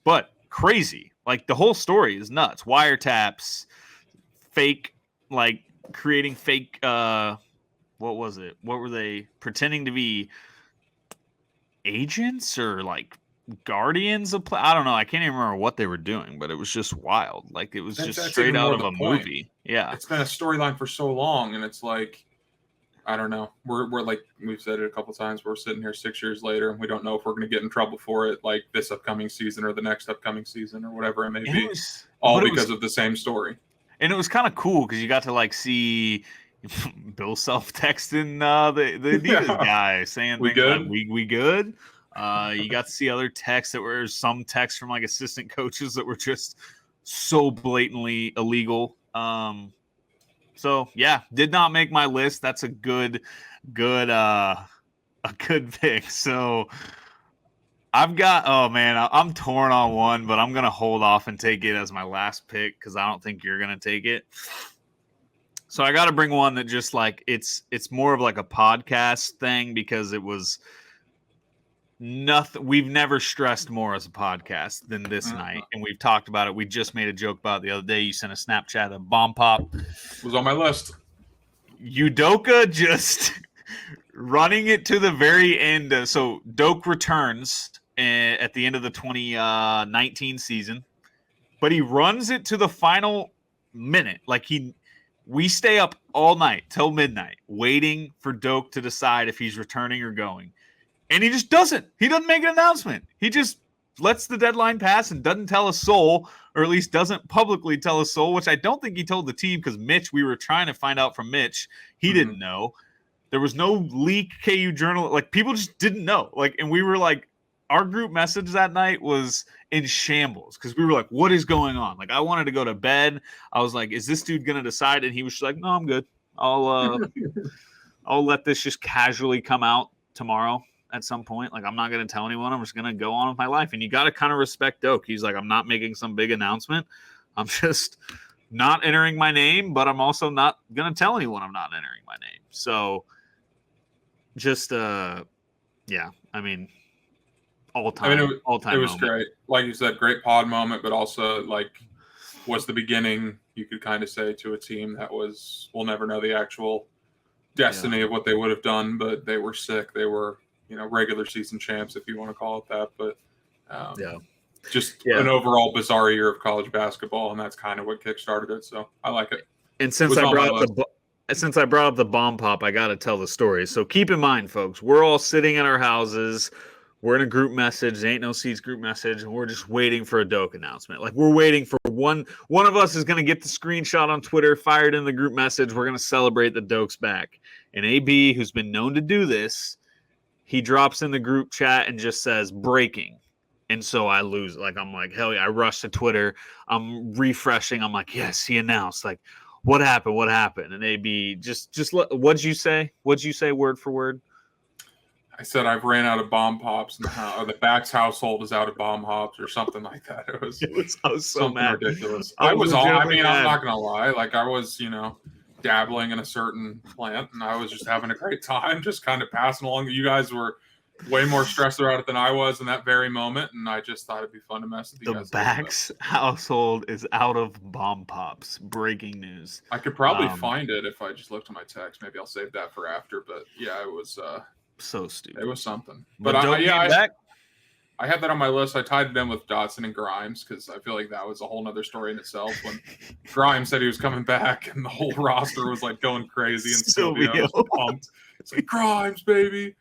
but crazy. Like, the whole story is nuts. Wiretaps, fake, like creating fake, what was it? What were they pretending to be, agents or like guardians of I don't know. I can't even remember what they were doing, but it was just wild. Like, it was just straight out of a movie. Yeah. It's been a storyline for so long, and it's like, I don't know. We're like, we've said it a couple times, we're sitting here 6 years later and we don't know if we're going to get in trouble for it, like this upcoming season or the next upcoming season or whatever it may be. All because of the same story. And it was kind of cool because you got to like see Bill self-texting the Adidas guy saying we good? Like, we good. You got to see other texts that were some texts from like assistant coaches that were just so blatantly illegal. So yeah, did not make my list. That's a good pick. So I've got, I'm torn on one, but I'm going to hold off and take it as my last pick because I don't think you're going to take it. So I got to bring one that just like it's more of like a podcast thing because it was nothing. We've never stressed more as a podcast than this night, and we've talked about it. We just made a joke about it the other day. You sent a Snapchat of Bomb Pop. Was on my list. Udoka just running it to the very end. So Doak returns at the end of the 2019 season, but he runs it to the final minute. Like we stay up all night till midnight waiting for Doak to decide if he's returning or going. And he just doesn't. He doesn't make an announcement. He just lets the deadline pass and doesn't tell a soul, or at least doesn't publicly tell a soul, which I don't think he told the team because Mitch, we were trying to find out from Mitch. He didn't know. There was no leak KU journal. Like, people just didn't know. Like, and we were like, our group message that night was in shambles because we were like, what is going on? Like, I wanted to go to bed. I was like, is this dude going to decide? And he was just like, no, I'm good. I'll let this just casually come out tomorrow at some point. Like, I'm not going to tell anyone. I'm just going to go on with my life. And you got to kind of respect Doak. He's like, I'm not making some big announcement. I'm just not entering my name, but I'm also not going to tell anyone I'm not entering my name. So just, yeah, I mean, all time. It was moment. great. Like you said, great pod moment, but also like was the beginning, you could kind of say, to a team that was, we'll never know the actual destiny of what they would have done, but they were sick. They were, regular season champs, if you want to call it that. But an overall bizarre year of college basketball, and that's kind of what kickstarted it. So I like it. And since I brought up the Bomb Pop, I got to tell the story. So keep in mind, folks, we're all sitting in our houses. We're in a group message. There ain't no seats group message, and we're just waiting for a Doak announcement. Like, we're waiting for one of us is going to get the screenshot on Twitter, fired in the group message. We're going to celebrate the Doak's back. And AB, who's been known to do this, he drops in the group chat and just says breaking. And so I lose. Like, I'm like, hell yeah. I rush to Twitter. I'm refreshing. I'm like, yes, he announced. Like, what happened? What happened? And AB, what'd you say? What'd you say word for word? I said I've ran out of bomb pops, and the Bax household is out of bomb hops, or something like that. I was so something mad. Ridiculous. I'm not gonna lie. Like, I was, dabbling in a certain plant, and I was just having a great time, just kind of passing along. You guys were way more stressed about it than I was in that very moment, and I just thought it'd be fun to mess with you guys. The Bax household is out of bomb pops. Breaking news. I could probably find it if I just looked at my text. Maybe I'll save that for after. But yeah, it was. So stupid. It was something. But I had that on my list. I tied it in with Dotson and Grimes because I feel like that was a whole nother story in itself. When Grimes said he was coming back and the whole roster was like going crazy and Sylvia was pumped. It's like, Grimes, baby.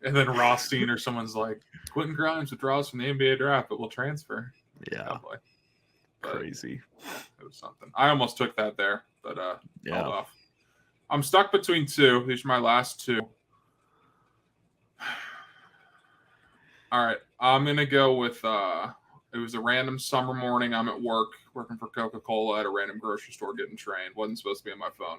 And then Rothstein or someone's like, Quentin Grimes withdraws from the NBA draft, but will transfer. Yeah. Crazy. It was something. I almost took that there, but held off. I'm stuck between two. These are my last two. All right, I'm going to go with it was a random summer morning. I'm at work working for Coca-Cola at a random grocery store getting trained. Wasn't supposed to be on my phone.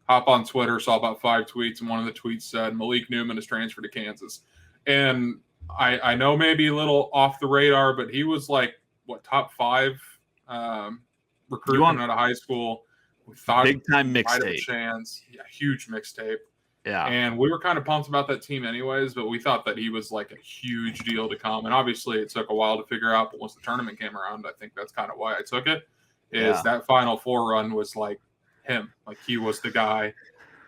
Hop on Twitter, saw about 5 tweets, and one of the tweets said, Malik Newman is transferred to Kansas. And I know maybe a little off the radar, but he was like, top 5 recruit coming out of high school. We thought big-time mixtape. Chance. Yeah, huge mixtape. Yeah. And we were kind of pumped about that team anyways, but we thought that he was like a huge deal to come. And obviously it took a while to figure out, but once the tournament came around, I think that's kind of why I took it, that Final Four run was like him. Like, he was the guy,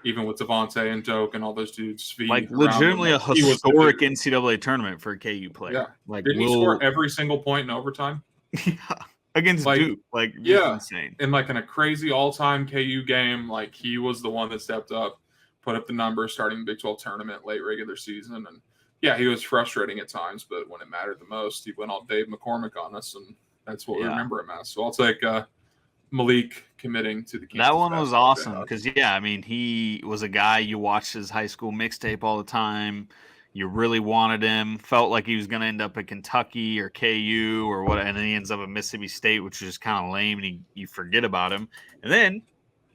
even with Devontae and Doak and all those dudes. Like, legitimately a historic NCAA tournament for a KU player. Yeah. Like, didn't he score every single point in overtime? Yeah. Against Duke. Like, insane. And like in a crazy all-time KU game, like, he was the one that stepped up, put up the numbers starting the Big 12 tournament, late regular season. And yeah, he was frustrating at times, but when it mattered the most, he went all Dave McCormick on us, and that's what we remember him as. So I'll take Malik committing to the Kansas. That one was awesome because, he was a guy you watched his high school mixtape all the time. You really wanted him, felt like he was going to end up at Kentucky or KU or what, and then he ends up at Mississippi State, which is kind of lame, and you forget about him. And then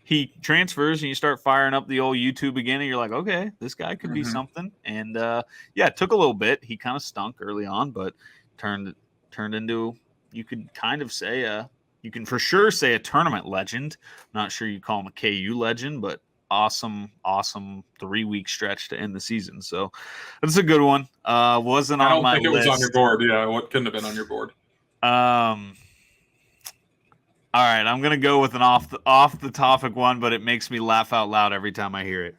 he transfers and you start firing up the old YouTube again, and you're like, okay, this guy could be something. And it took a little bit. He kind of stunk early on, but turned into, you could kind of say, a You can for sure say a tournament legend. Not sure you call him a KU legend, but awesome 3-week stretch to end the season. So that's a good one. Wasn't I on don't my think it was list. on your board. Yeah, what couldn't have been on your board? All right, I'm gonna go with an off the topic one, but it makes me laugh out loud every time I hear it.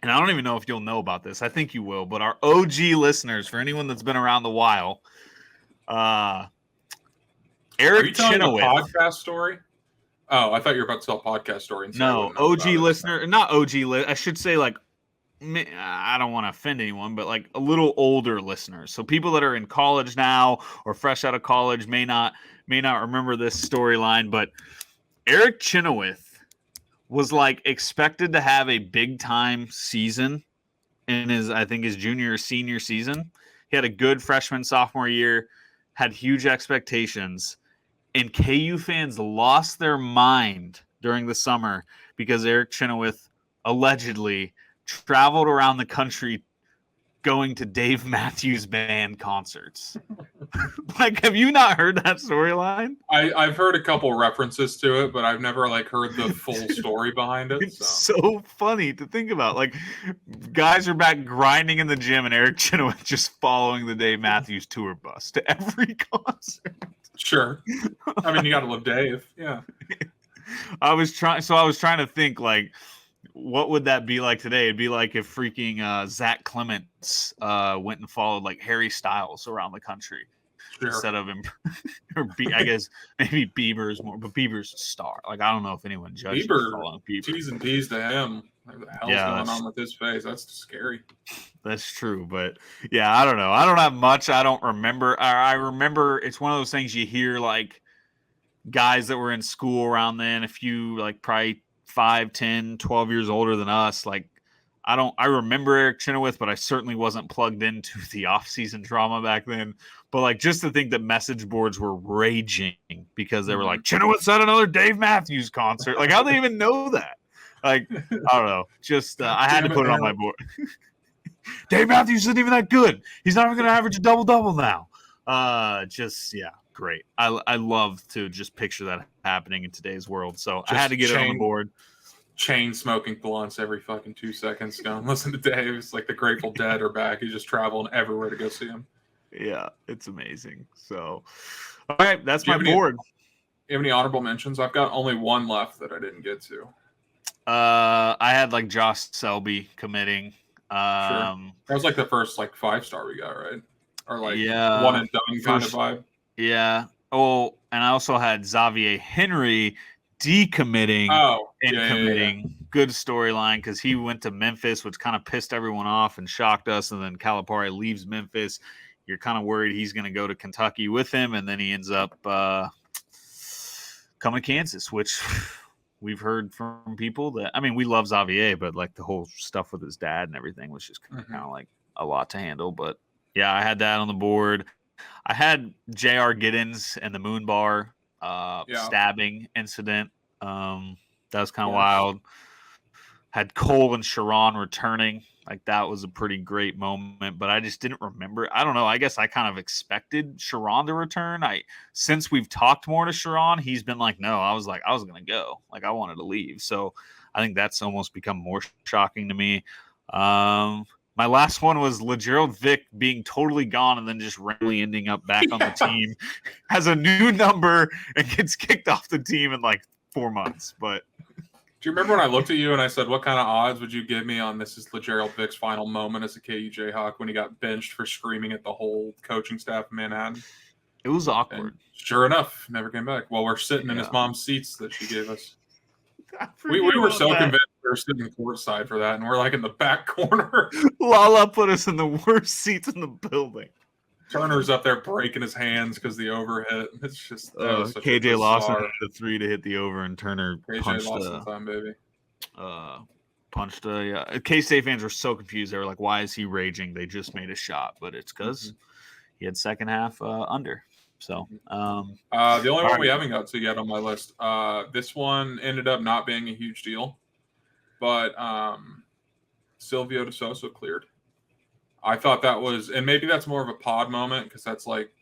And I don't even know if you'll know about this. I think you will, but our OG listeners, for anyone that's been around a while, Are Eric you telling a Chenoweth. podcast story? Oh, I thought you were about to tell a podcast story. And say I No, wouldn't know OG about it. listener, not OG. I should say like, I don't want to offend anyone, but like a little older listeners. So people that are in college now or fresh out of college may not remember this storyline. But Eric Chenoweth was like expected to have a big time season in his junior or senior season. He had a good freshman sophomore year, had huge expectations. And KU fans lost their mind during the summer because Eric Chenoweth allegedly traveled around the country going to Dave Matthews Band concerts. Like, have you not heard that storyline? I've heard a couple references to it, but I've never like heard the full story behind it. It's so funny to think about. Like, guys are back grinding in the gym, and Eric Chenoweth just following the Dave Matthews tour bus to every concert. Sure. I mean, you got to love Dave. Yeah. I was trying to think, like, what would that be like today? It'd be like if freaking Zach Clements went and followed like Harry Styles around the country. Sure. Instead of him, I guess maybe Bieber's more, but Bieber's a star. Like, I don't know if anyone judges following Bieber. T's and P's to him. What the hell's going on with his face? That's scary. That's true, but yeah, I don't know. I don't have much. I don't remember. I remember it's one of those things you hear, like guys that were in school around then, a few like probably 5, 10, 12 years older than us. Like, I remember Eric Chenoweth, but I certainly wasn't plugged into the offseason drama back then. But like, just to think that message boards were raging because they were like, Chenoweth's at another Dave Matthews concert. Like, how'd they even know that? Like, I don't know. Just I had to put it on my board. Dave Matthews isn't even that good. He's not even going to average a double-double now. Great. I love to just picture that happening in today's world. So just I had to get it on the board. Chain smoking blunts every fucking 2 seconds. Going, listen to Dave. It's like the Grateful Dead are back. He's just traveling everywhere to go see him. Yeah, it's amazing. So, all right, that's my board. You have any honorable mentions? I've got only one left that I didn't get to. I had like Josh Selby committing. Sure. That was like the first like 5-star we got, right? Or like yeah, one and done kind of vibe. Yeah. Oh, and I also had Xavier Henry decommitting and committing. Yeah. Good storyline because he went to Memphis, which kind of pissed everyone off and shocked us. And then Calipari leaves Memphis. You're kind of worried he's going to go to Kentucky with him, and then he ends up coming to Kansas, which we've heard from people that, I mean, we love Xavier, but like the whole stuff with his dad and everything was just kind of like a lot to handle. But yeah, I had that on the board. I had J.R. Giddens and the Moon Bar stabbing incident. That was kind of wild. Had Cole and Sharon returning. Like, that was a pretty great moment, but I just didn't remember. I don't know. I guess I kind of expected Sharon to return. Since we've talked more to Sharon, he's been like, no, I was going to go. Like, I wanted to leave. So I think that's almost become more shocking to me. My last one was LeGerald Vick being totally gone and then just randomly ending up back on the team, has a new number and gets kicked off the team in like 4 months. But do you remember when I looked at you and I said, what kind of odds would you give me on this is LeGerald Vick's final moment as a KU Jayhawk when he got benched for screaming at the whole coaching staff in Manhattan? It was awkward. And sure enough, never came back. Well, we're sitting in his mom's seats that she gave us. We were so convinced we were sitting courtside for that, and we're like in the back corner. Lala put us in the worst seats in the building. Turner's up there breaking his hands because the over hit. It's just KJ Lawson had the 3 to hit the over, and Turner punched time, baby. K-State fans were so confused. They were like, "Why is he raging? They just made a shot," but it's because he had second half under. So the only one we haven't got to yet on my list. This one ended up not being a huge deal, but Silvio De Sousa cleared. I thought that was, and maybe that's more of a pod moment because that's like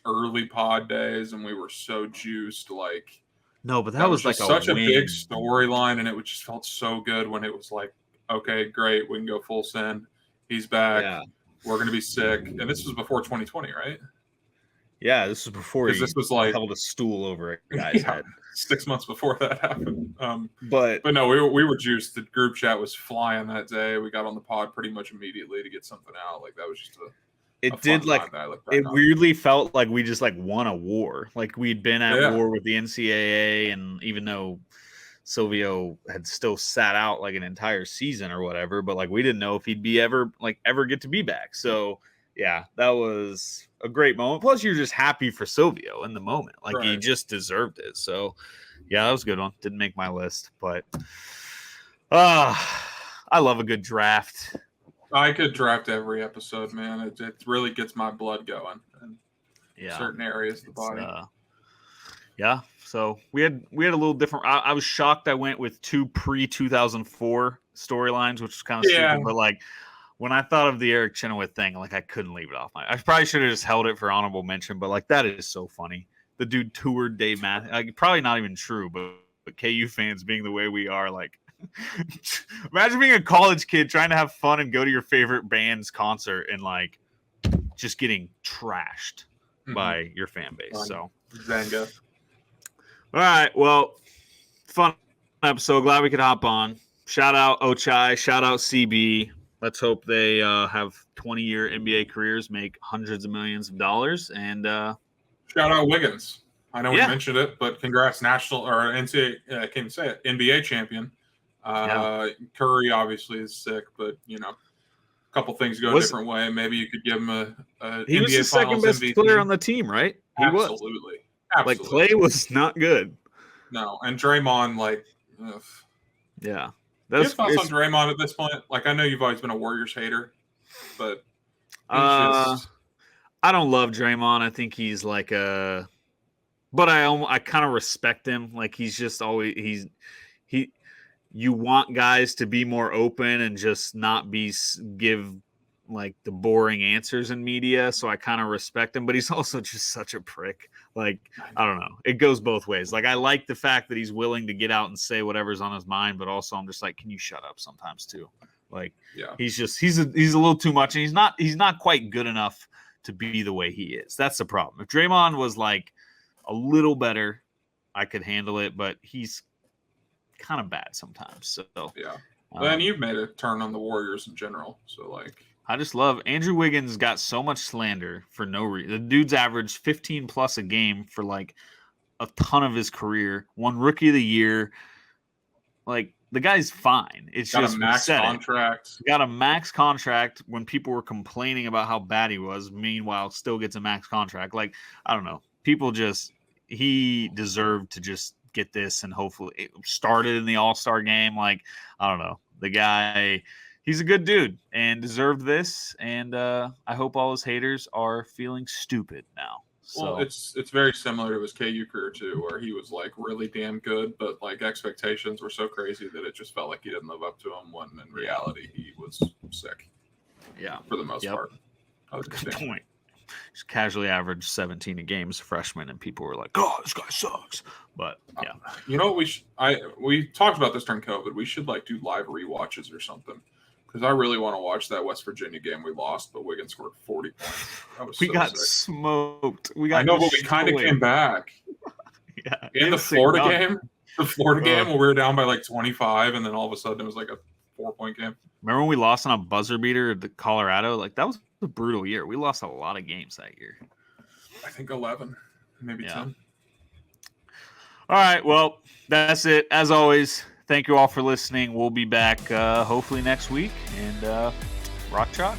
early pod days, and we were so juiced. Like, No, but that was like such a win. big storyline, and it just felt so good when it was like, okay, great, we can go full send. He's back. Yeah. We're going to be sick. And this was before 2020, right? Yeah, this was before he this was like held a stool over a guy's head. 6 months before that happened. But no, we were juiced. The group chat was flying that day. We got on the pod pretty much immediately to get something out. Like, that was just it weirdly felt like we just like won a war. Like we'd been at war with the NCAA, and even though Silvio had still sat out like an entire season or whatever, but like we didn't know if he'd be ever get to be back. So yeah, that was a great moment. Plus, you're just happy for Silvio in the moment. Like, he just deserved it. So yeah, that was a good one. Didn't make my list, but I love a good draft. I could draft every episode, man. It really gets my blood going in certain areas of the body. Yeah. So we had a little different. I was shocked I went with 2 pre-2004 storylines, which was kind of stupid. But like when I thought of the Eric Chenoweth thing, like I couldn't leave it off. I probably should have just held it for honorable mention. But like that is so funny. The dude toured Dave Matthews. Like, probably not even true, but KU fans being the way we are, like. Imagine being a college kid trying to have fun and go to your favorite band's concert and like just getting trashed by your fan base. So Zanga. All right, well, fun episode. Glad we could hop on. Shout out Ochai. Shout out CB. Let's hope they have 20-year NBA careers, make hundreds of millions of dollars, and shout out Wiggins. I know we mentioned it, but congrats, national or NCAA. I can't even say it. NBA champion. Curry obviously is sick, but a couple things go a different way. Maybe you could give him a he NBA was the second best MVP. player on the team, right? He Absolutely. Like Clay was not good. No, and Draymond, like, yeah. Do you have thoughts on Draymond at this point? Like, I know you've always been a Warriors hater, but I don't love Draymond. I think he's like but I kind of respect him. Like, he's just always you want guys to be more open and just not give like the boring answers in media. So I kind of respect him, but he's also just such a prick. Like, I don't know. It goes both ways. Like, I like the fact that he's willing to get out and say whatever's on his mind, but also I'm just like, can you shut up sometimes too? Like, he's a little too much, and he's not quite good enough to be the way he is. That's the problem. If Draymond was like a little better, I could handle it, but he's kind of bad sometimes. So and you've made a turn on the Warriors in general. So like, I just love Andrew Wiggins. Got so much slander for no reason. The dude's averaged 15 plus a game for like a ton of his career. Won Rookie of the Year. Like, the guy's fine. It's got just a max contract. Got a max contract when people were complaining about how bad he was. Meanwhile, still gets a max contract. Like, I don't know. People he deserved to just get this, and hopefully it started in the All-Star game. Like, I don't know. The guy, he's a good dude and deserved this. And I hope all his haters are feeling stupid now. So well, it's very similar to his KU career too, where he was like really damn good, but like expectations were so crazy that it just felt like he didn't live up to them, when in reality he was sick. Yeah, for the most part. Good point. Just casually averaged 17 a game as a freshman, and people were like, "Oh, this guy sucks." But yeah, you know what we talked about this during COVID. We should like do live rewatches or something, because I really want to watch that West Virginia game we lost, but Wiggins scored 40 points. We got smoked. I know, but we kind of came back. In the Florida game. The Florida game where we were down by like 25, and then all of a sudden it was like a 4-point game. Remember when we lost on a buzzer beater to Colorado? Like, that was a brutal year. We lost a lot of games that year. I think 11, maybe 10. All right, well, that's it. As always, thank you all for listening. We'll be back hopefully next week, and rock chalk.